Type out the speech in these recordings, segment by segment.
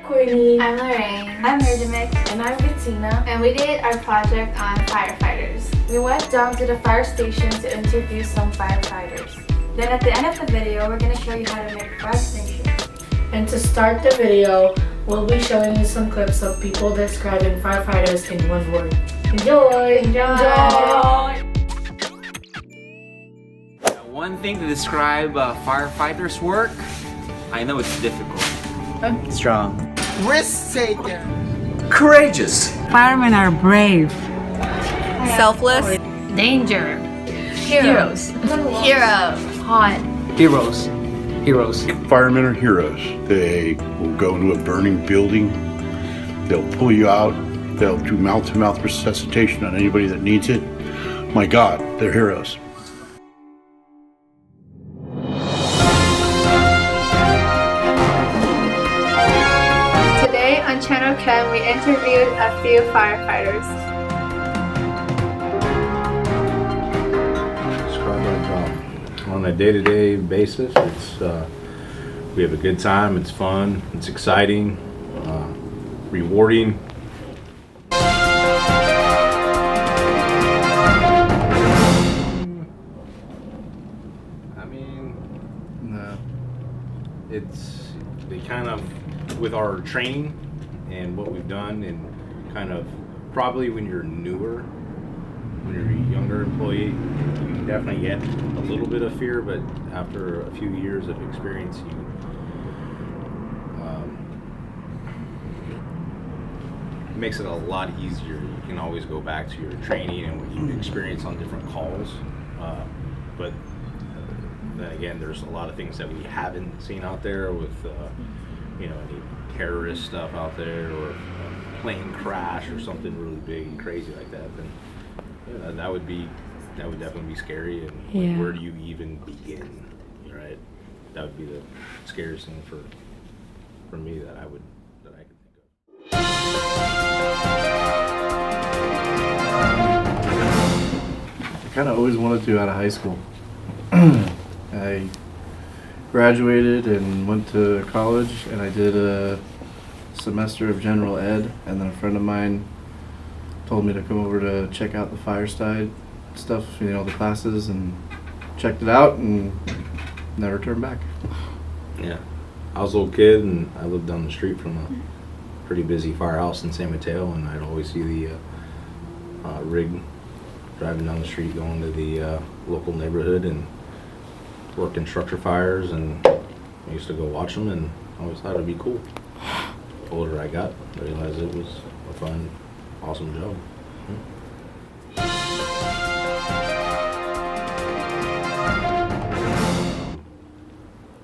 Queenie. I'm Lorraine. I'm Erdemek. And I'm Bettina. And we did our project on firefighters. We went down to the fire station to interview some firefighters. Then at the end of the video, we're going to show you how to make a fire extinguisher. And to start the video, we'll be showing you some clips of people describing firefighters in one word. Enjoy! Enjoy! One thing to describe firefighters' work, I know it's difficult. Strong. Risk-taker. Courageous. Firemen are brave. Selfless. Danger. Heroes. Hero. Hot. Heroes. Heroes. Firemen are heroes. They will go into a burning building. They'll pull you out. They'll do mouth-to-mouth resuscitation on anybody that needs it. My God, they're heroes. Today on Channel Chem, we interviewed a few firefighters. Describe our job on a day-to-day basis. It's we have a good time. It's fun. It's exciting, rewarding. I mean, no. It's they kind of with our training and what we've done, and kind of probably when you're newer, when you're a younger employee, you definitely get a little bit of fear, but after a few years of experience, it makes it a lot easier. You can always go back to your training and what you've experienced on different calls, but then again, there's a lot of things that we haven't seen out there with any terrorist stuff out there, or a plane crash or something really big and crazy like that. Then that would definitely be scary. And where do you even begin? Right? That would be the scariest thing for me that I could think of. I kind of always wanted to out of high school. I graduated and went to college, and I did a semester of general ed, and then a friend of mine told me to come over to check out the fireside stuff, the classes, and checked it out and never turned back. Yeah. I was a little kid, and I lived down the street from a pretty busy firehouse in San Mateo, and I'd always see the rig driving down the street going to the local neighborhood and working structure fires, and I used to go watch them, and I always thought it'd be cool. The older I got, I realized it was a fun, awesome job.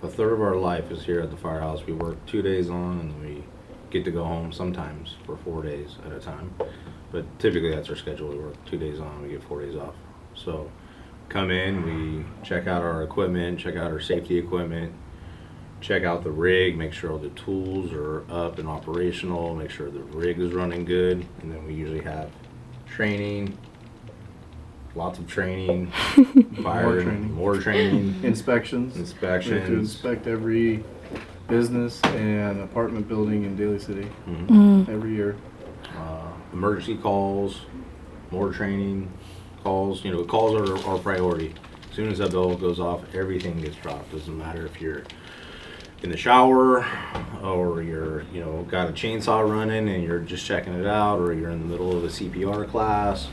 A third of our life is here at the firehouse. We work 2 days on, and we get to go home sometimes for 4 days at a time. But typically that's our schedule. We work 2 days on, we get 4 days off. So come in, we check out our equipment, check out our safety equipment, check out the rig, make sure all the tools are up and operational, make sure the rig is running good, and then we usually have training, lots of training, more training, Inspections. We have to inspect every business and apartment building in Daly City every year. Emergency calls, more training, calls. Calls are our priority. As soon as that bell goes off, everything gets dropped. Doesn't matter if you're in the shower, or you're got a chainsaw running and you're just checking it out, or you're in the middle of a CPR class.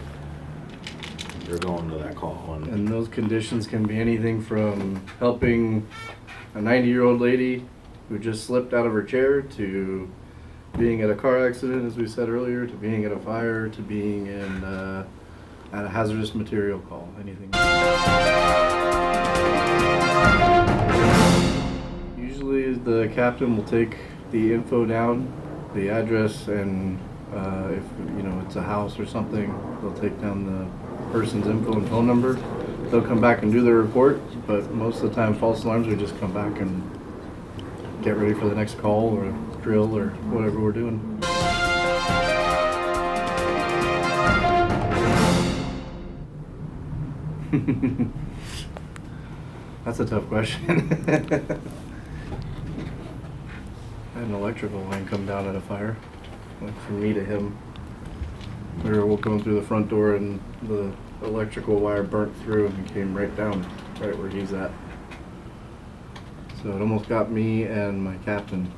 You're going to that call. And those conditions can be anything from helping a 90-year-old lady who just slipped out of her chair, to being at a car accident, as we said earlier, to being at a fire, to being in at a hazardous material call, anything. Usually the captain will take the info down, the address, and if it's a house or something, they'll take down the person's info and phone number. They'll come back and do their report, but most of the time false alarms, we just come back and get ready for the next call or drill or whatever we're doing. That's a tough question. an electrical line come down at a fire. Like from me to him. We were going through the front door and the electrical wire burnt through and came right down, right where he's at. So it almost got me and my captain.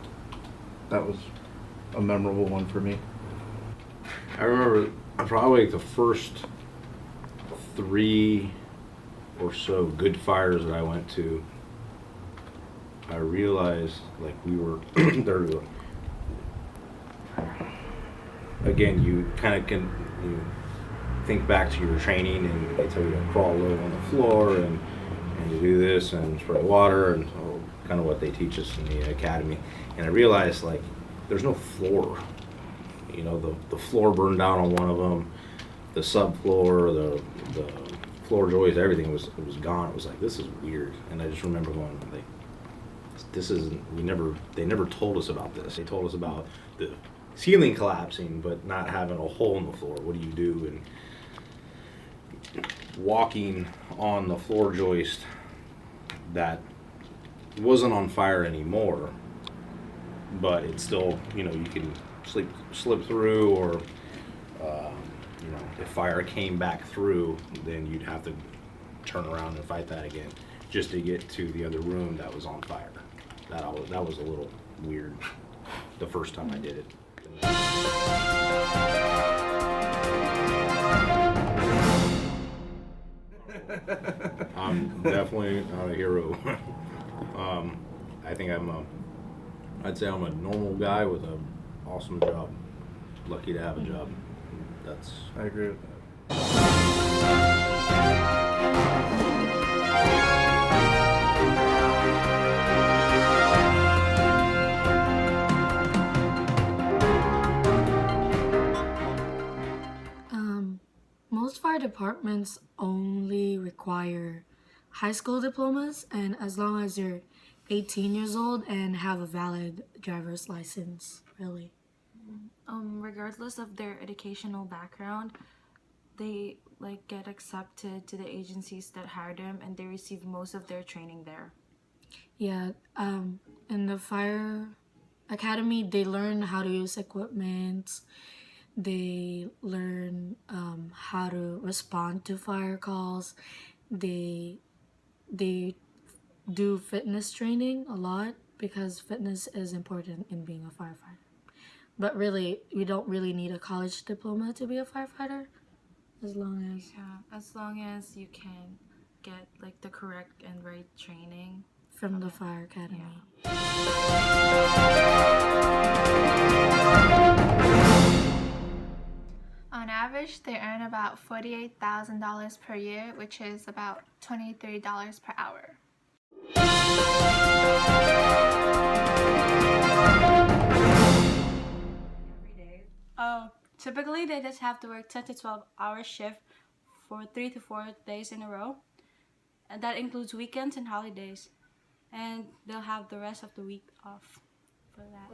That was a memorable one for me. I remember probably like the first 3 or so good fires that I went to. I realized like we were there. Again, you kind of you think back to your training, and they tell you to crawl low on the floor and you do this and spray water and so kind of what they teach us in the academy. And I realized like there's no floor. You know, the floor burned down on one of them, the subfloor, the floor joists, everything was gone. It was like, this is weird. And I just remember going like, this isn't. They never told us about this. They told us about the ceiling collapsing, but not having a hole in the floor. What do you do? And walking on the floor joist that wasn't on fire anymore, but it's still, you know, you can slip through, or you know, if fire came back through, then you'd have to turn around and fight that again just to get to the other room that was on fire. That was a little weird the first time I did it. I'm definitely not a hero. I think I'd say I'm a normal guy with an awesome job. Lucky to have a job. I agree with that. Most fire departments only require high school diplomas, and as long as you're 18 years old and have a valid driver's license, really. Regardless of their educational background, they get accepted to the agencies that hire them, and they receive most of their training there. Yeah, in the fire academy, they learn how to use equipment. They learn how to respond to fire calls. They do fitness training a lot, because fitness is important in being a firefighter. But really, you don't really need a college diploma to be a firefighter, as long as you can get the correct and right training from the fire academy. On average, they earn about $48,000 per year, which is about $23 per hour. Typically they just have to work 10 to 12 hour shift for 3 to 4 days in a row, and that includes weekends and holidays, and they'll have the rest of the week off for that.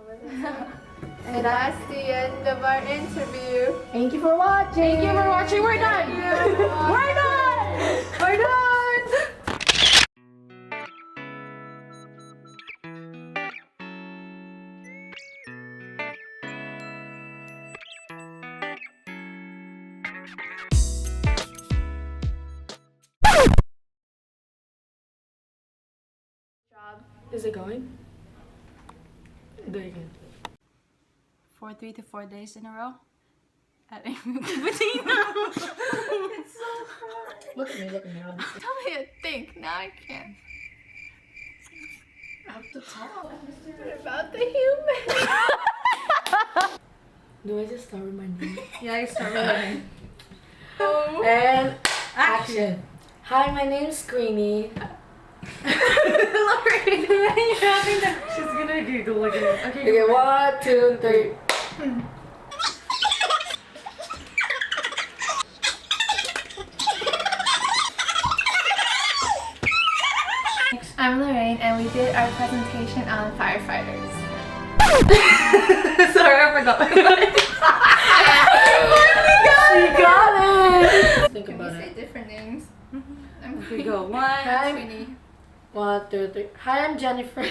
And that's the end of our interview. Thank you for watching. Thank you for watching. We're done. We're done. We're done. Is it going? Do it again. For 3 to 4 days in a row. It's so hard. Look at me. Tell me to think. Now I can't. I have to talk. What about the human? Do I just start with my name? Yeah, you start with me. And action. Hi, my name's Queenie. She's gonna giggle again. Okay, 1, 2, 3. I'm Lorraine, and we did our presentation on firefighters. Sorry, I forgot. She got it! Think Can we about say it. different names? Okay, go. 1, Hi. 20. 1, 2, 3. Hi, I'm Jennifer.